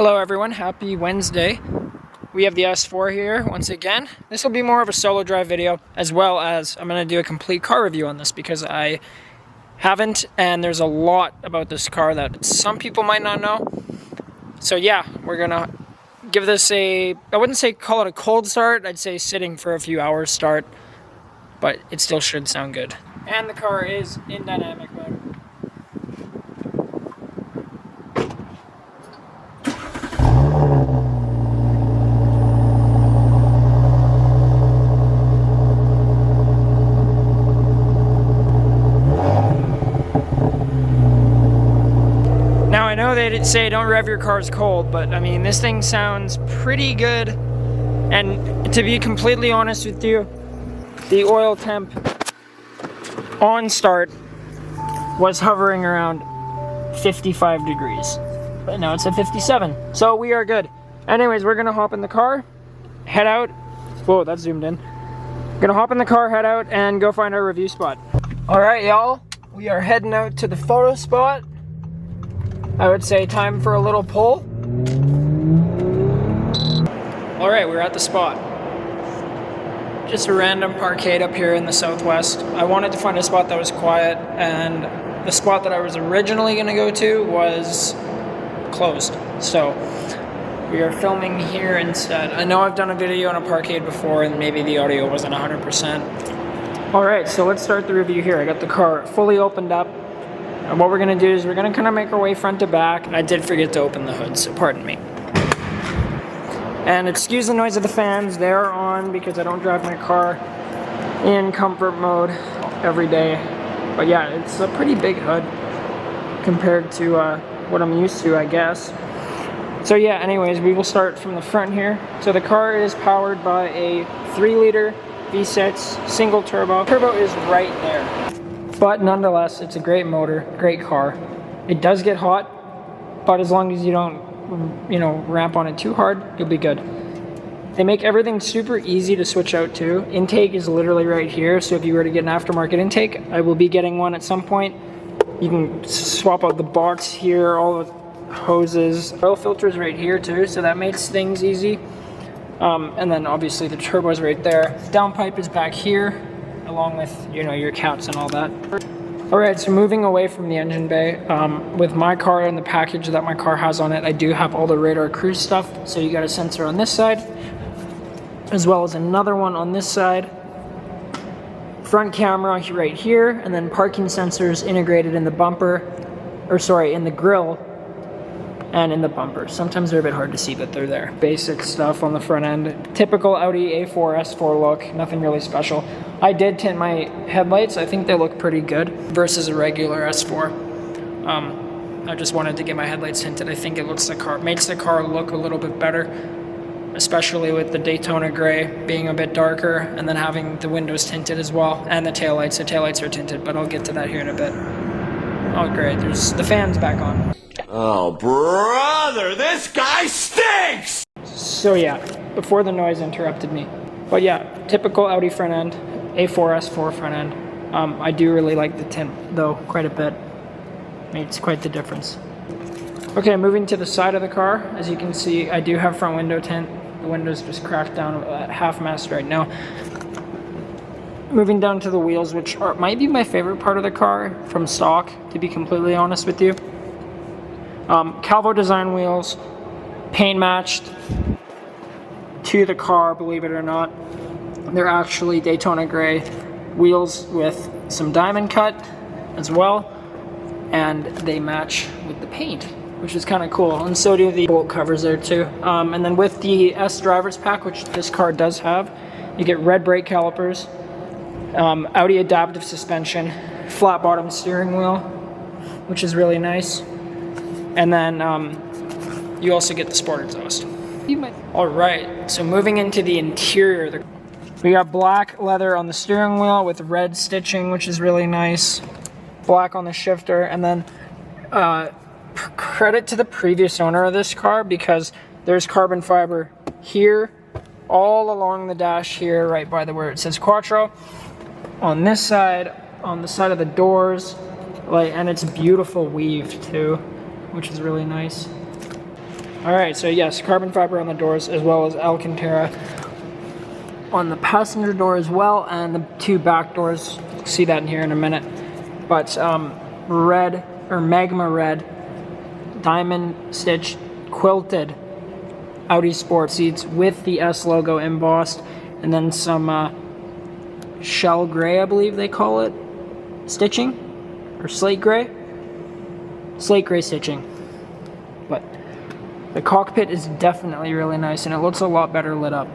Hello everyone, happy Wednesday. We have the S4 here once again. This will be more of a solo drive video, as well as I'm going to do a complete car review on this because I haven't, and there's a lot about this car that some people might not know. So yeah, we're going to give this I wouldn't say call it a cold start, I'd say sitting for a few hours start, but it still should sound good. And the car is in dynamic mode. Now I know they say don't rev your cars cold, but I mean this thing sounds pretty good, and to be completely honest with you, the oil temp on start was hovering around 55 degrees, but now it's at 57, so we are good. Anyways, we're gonna hop in the car, head out. Whoa, that zoomed in. Gonna hop in the car, head out, and go find our review spot. All right, y'all, we are heading out to the photo spot. I would say time for a little pull. All right, we're at the spot. Just a random parkade up here in the southwest. I wanted to find a spot that was quiet, and the spot that I was originally gonna go to was closed. So we are filming here instead. I know I've done a video on a parkade before and maybe the audio wasn't 100%. All right, so let's start the review here. I got the car fully opened up. And what we're gonna do is we're gonna kind of make our way front to back. And I did forget to open the hood, so pardon me. And excuse the noise of the fans, they're on because I don't drive my car in comfort mode every day. But yeah, it's a pretty big hood compared to what I'm used to, I guess. So yeah, anyways, we will start from the front here. So the car is powered by a 3-liter V6 single turbo. Turbo is right there. But nonetheless, it's a great motor, great car. It does get hot, but as long as you don't, ramp on it too hard, you'll be good. They make everything super easy to switch out to. Intake is literally right here, so if you were to get an aftermarket intake, I will be getting one at some point. You can swap out the box here, all the hoses. Oil filters right here too, so that makes things easy. And then obviously the turbo is right there. Downpipe is back here, along with your caps and all that. All right, so moving away from the engine bay, with my car and the package that my car has on it, I do have all the radar cruise stuff. So you got a sensor on this side, as well as another one on this side. Front camera right here, and then parking sensors integrated in the bumper, in the grille and in the bumper. Sometimes they're a bit hard to see, but they're there. Basic stuff on the front end. Typical Audi A4 S4 look, nothing really special. I did tint my headlights. I think they look pretty good versus a regular S4. I just wanted to get my headlights tinted. I think it makes the car look a little bit better, especially with the Daytona gray being a bit darker, and then having the windows tinted as well, and the taillights. The taillights are tinted, but I'll get to that here in a bit. Oh great, there's the fans back on. Oh, brother, this guy stinks! So yeah, before the noise interrupted me. But yeah, typical Audi front end, A4 S4 front end. I do really like the tint though, quite a bit. Makes quite the difference. Okay, moving to the side of the car. As you can see, I do have front window tint. The window's just cracked down at half mast right now. Moving down to the wheels, which might be my favorite part of the car from stock, to be completely honest with you. Calvo design wheels, paint matched to the car, believe it or not. They're actually Daytona gray wheels with some diamond cut as well, and they match with the paint, which is kind of cool. And so do the bolt covers there too. And then with the S driver's pack, which this car does have, you get red brake calipers, Audi adaptive suspension, flat bottom steering wheel, which is really nice. And then you also get the sport exhaust. All right, so moving into the interior, we got black leather on the steering wheel with red stitching, which is really nice. Black on the shifter, and then credit to the previous owner of this car because there's carbon fiber here, all along the dash here, right by where it says Quattro. On this side, on the side of the doors, and it's beautiful weaved too, which is really nice. All right, so yes, carbon fiber on the doors as well as Alcantara on the passenger door as well, and the two back doors. See that in here in a minute. But red or magma red diamond stitched quilted Audi Sport seats with the S logo embossed, and then some shell gray, I believe they call it, stitching, or slate gray stitching. But the cockpit is definitely really nice, and it looks a lot better lit up.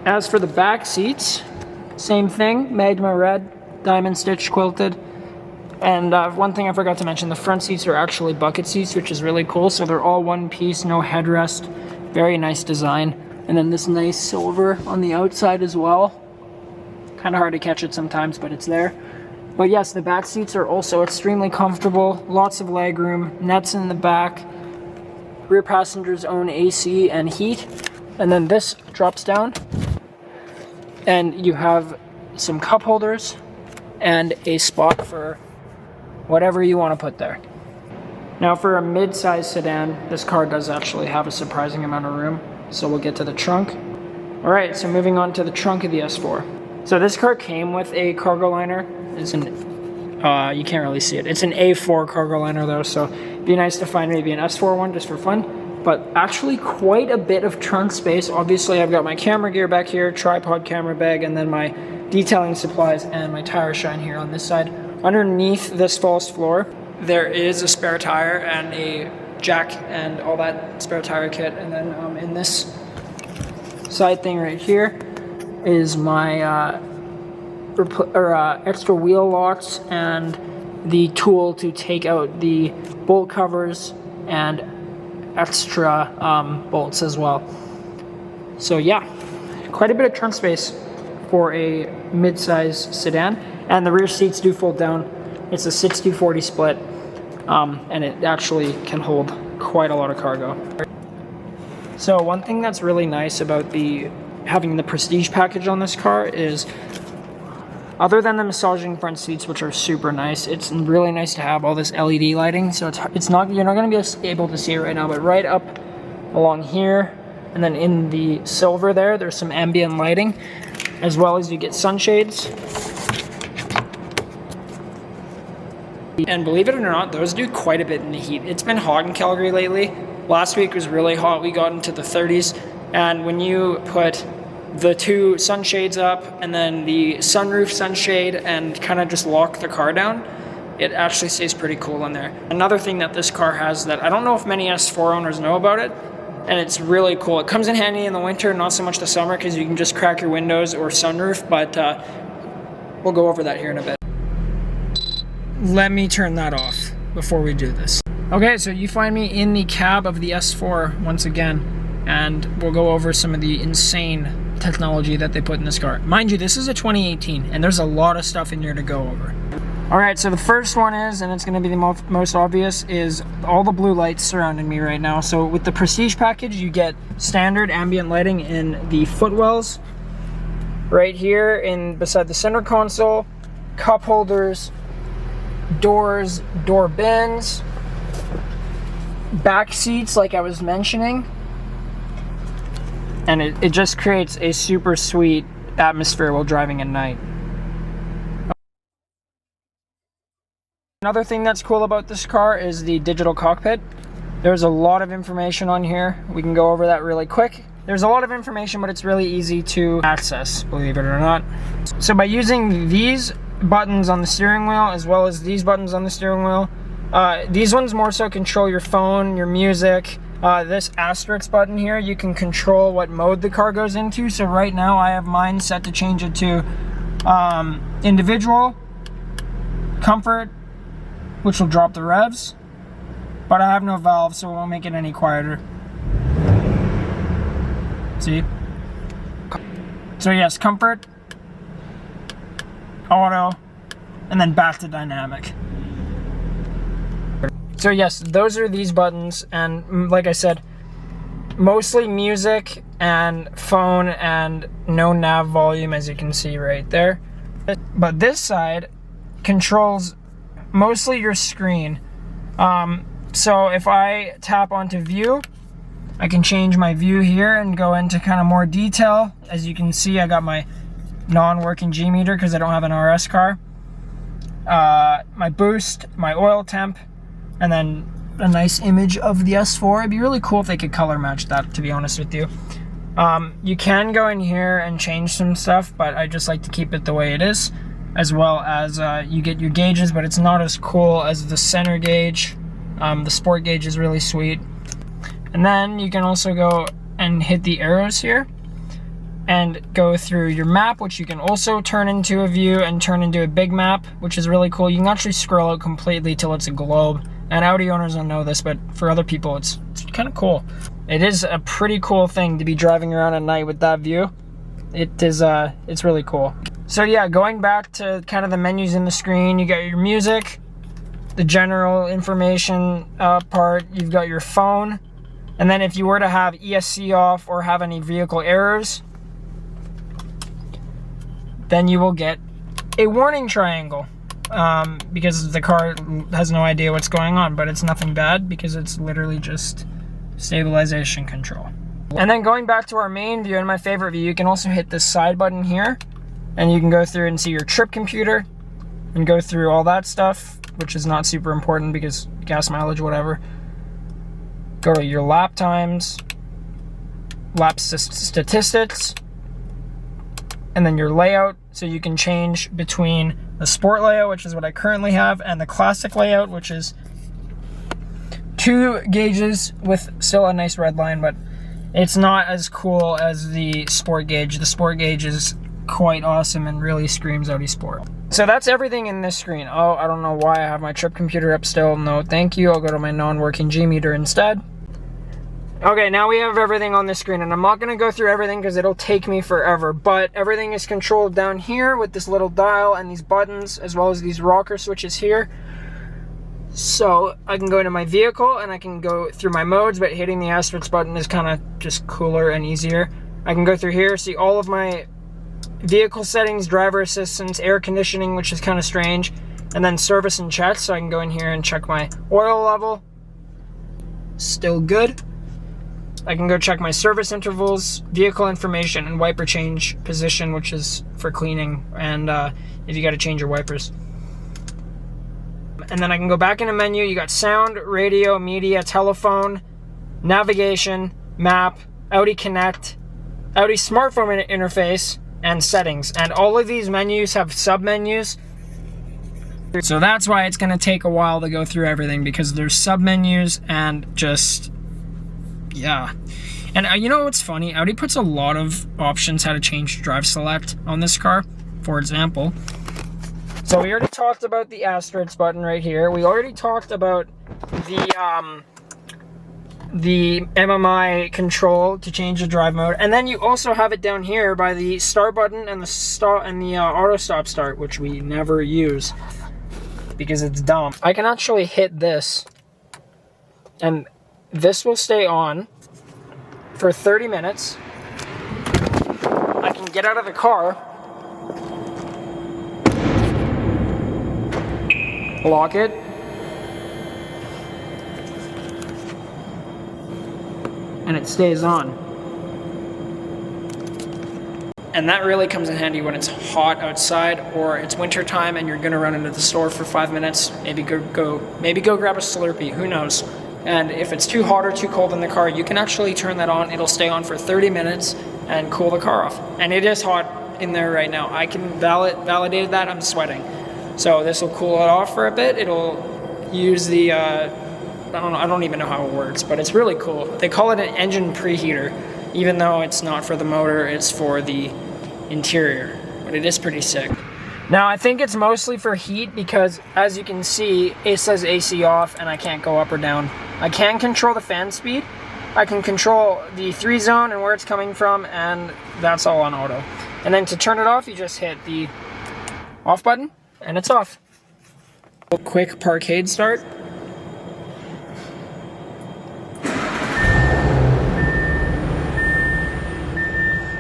As for the back seats, same thing, magma red, diamond stitch quilted. And one thing I forgot to mention, the front seats are actually bucket seats, which is really cool. So they're all one piece, no headrest, very nice design. And then this nice silver on the outside as well. Kind of hard to catch it sometimes, but it's there. But yes, the back seats are also extremely comfortable, lots of leg room, nets in the back, rear passengers own AC and heat. And then this drops down, and you have some cup holders and a spot for whatever you want to put there. Now for a mid-size sedan, this car does actually have a surprising amount of room, so we'll get to the trunk. Alright, so moving on to the trunk of the S4. So this car came with a cargo liner. It's an, you can't really see it. It's an A4 cargo liner though, so it'd be nice to find maybe an S4 one just for fun. But actually quite a bit of trunk space. Obviously I've got my camera gear back here, tripod camera bag, and then my detailing supplies and my tire shine here on this side. Underneath this false floor, there is a spare tire and a jack and all that spare tire kit. And then in this side thing right here is my extra wheel locks and the tool to take out the bolt covers and extra bolts as well. So yeah, quite a bit of trunk space for a mid-size sedan, and the rear seats do fold down. It's a 60-40 split, and it actually can hold quite a lot of cargo. So one thing that's really nice about having the Prestige package on this car is, other than the massaging front seats, which are super nice, it's really nice to have all this LED lighting. So you're not going to be able to see it right now, but right up along here, and then in the silver there's some ambient lighting, as well as you get sunshades. And believe it or not, those do quite a bit in the heat. It's been hot in Calgary lately. Last week was really hot. We got into the 30s, and when you put the two sunshades up and then the sunroof sunshade and kind of just lock the car down, it actually stays pretty cool in there. Another thing that this car has that I don't know if many S4 owners know about it, and it's really cool. It comes in handy in the winter, not so much the summer, because you can just crack your windows or sunroof, but we'll go over that here in a bit. Let me turn that off before we do this. Okay, so you find me in the cab of the S4 once again, and we'll go over some of the insane technology that they put in this car. Mind you, this is a 2018, and there's a lot of stuff in here to go over. Alright, so the first one is, and it's going to be the most obvious, is all the blue lights surrounding me right now. So with the Prestige package, you get standard ambient lighting in the footwells, right here beside the center console, cup holders, doors, door bins, back seats like I was mentioning, and it just creates a super sweet atmosphere while driving at night. Another thing that's cool about this car is the digital cockpit. There's a lot of information on here. We can go over that really quick. There's a lot of information, but it's really easy to access, believe it or not. So by using these buttons on the steering wheel, as well as these buttons on the steering wheel, these ones more so control your phone, your music. This asterisk button here, you can control what mode the car goes into. So right now I have mine set to change it to individual, comfort, which will drop the revs, but I have no valve, so it won't make it any quieter. See? So yes, comfort, auto, and then back to dynamic. So yes, those are these buttons, and like I said, mostly music and phone and no nav volume, as you can see right there. But this side controls mostly your screen. So if I tap onto view, I can change my view here and go into kind of more detail. As you can see, I got my non-working G meter because I don't have an RS car. My boost, my oil temp, and then a nice image of the S4. It'd be really cool if they could color match that, to be honest with you. You can go in here and change some stuff, but I just like to keep it the way it is, as well as you get your gauges, but it's not as cool as the center gauge. The sport gauge is really sweet. And then you can also go and hit the arrows here and go through your map, which you can also turn into a view and turn into a big map, which is really cool. You can actually scroll out completely till it's a globe. And Audi owners don't know this, but for other people, it's kind of cool. It is a pretty cool thing to be driving around at night with that view. It is, it's really cool. So yeah, going back to kind of the menus in the screen, you got your music, the general information part, you've got your phone, and then if you were to have ESC off or have any vehicle errors, then you will get a warning triangle. Because the car has no idea what's going on, but it's nothing bad because it's literally just stabilization control. And then going back to our main view and my favorite view, you can also hit this side button here and you can go through and see your trip computer and go through all that stuff, which is not super important because gas mileage, whatever. Go to your lap times, lap statistics, and then your layout, so you can change between the sport layout, which is what I currently have, and the classic layout, which is 2 gauges with still a nice red line, but it's not as cool as the sport gauge. The sport gauge is quite awesome and really screams Audi Sport. So that's everything in this screen. Oh, I don't know why I have my trip computer up still. No, thank you. I'll go to my non-working G meter instead. Okay, now we have everything on the screen, and I'm not going to go through everything because it'll take me forever, but everything is controlled down here with this little dial and these buttons, as well as these rocker switches here. So I can go into my vehicle and I can go through my modes, but hitting the asterisk button is kind of just cooler and easier. I can go through here, see all of my vehicle settings, driver assistance, air conditioning, which is kind of strange, and then service and check. So I can go in here and check my oil level. Still good. I can go check my service intervals, vehicle information, and wiper change position, which is for cleaning, and if you got to change your wipers. And then I can go back in a menu. You got sound, radio, media, telephone, navigation, map, Audi Connect, Audi smartphone interface, and settings. And all of these menus have sub-menus. So that's why it's going to take a while to go through everything, because there's sub-menus and just... yeah. And you know what's funny? Audi puts a lot of options how to change drive select on this car. For example, so we already talked about the asterisk button right here. We already talked about the MMI control to change the drive mode, and then you also have it down here by the start button and the stop and the auto stop start, which we never use because it's dumb. I can actually hit this, and this will stay on for 30 minutes. I can get out of the car, lock it, and it stays on. And that really comes in handy when it's hot outside or it's winter time and you're gonna run into the store for 5 minutes. Maybe go grab a Slurpee, who knows? And if it's too hot or too cold in the car, you can actually turn that on. It'll stay on for 30 minutes and cool the car off. And it is hot in there right now. I can validate that. I'm sweating. So this will cool it off for a bit. It'll use the, I don't even know how it works, but it's really cool. They call it an engine preheater, even though it's not for the motor, it's for the interior. But it is pretty sick. Now, I think it's mostly for heat because, as you can see, it says AC off and I can't go up or down. I can control the fan speed. I can control the 3-zone and where it's coming from, and that's all on auto. And then to turn it off, you just hit the off button and it's off. A quick parkade start.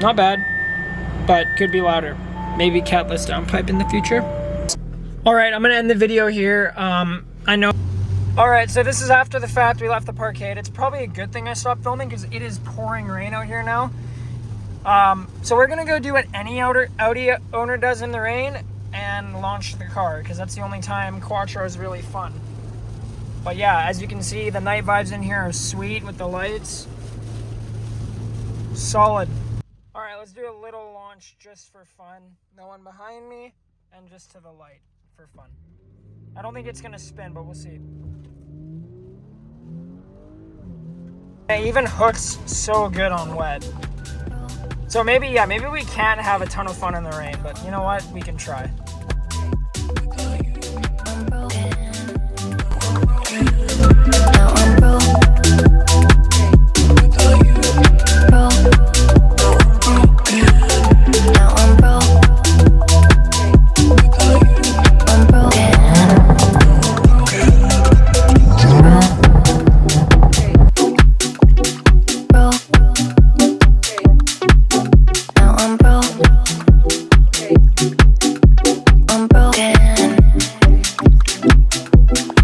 Not bad, but could be louder. Maybe catless downpipe in the future. All right, I'm gonna end the video here. I know. All right, so this is after the fact we left the parkade. It's probably a good thing I stopped filming because it is pouring rain out here now. So we're gonna go do what any Audi owner does in the rain and launch the car, because that's the only time Quattro is really fun. But yeah, as you can see, the night vibes in here are sweet with the lights. Solid. All right, let's do a little launch just for fun. No one behind me, and just to the light for fun. I don't think it's gonna spin, but we'll see. It even hooks so good on wet. So maybe we can't have a ton of fun in the rain, but you know what? We can try.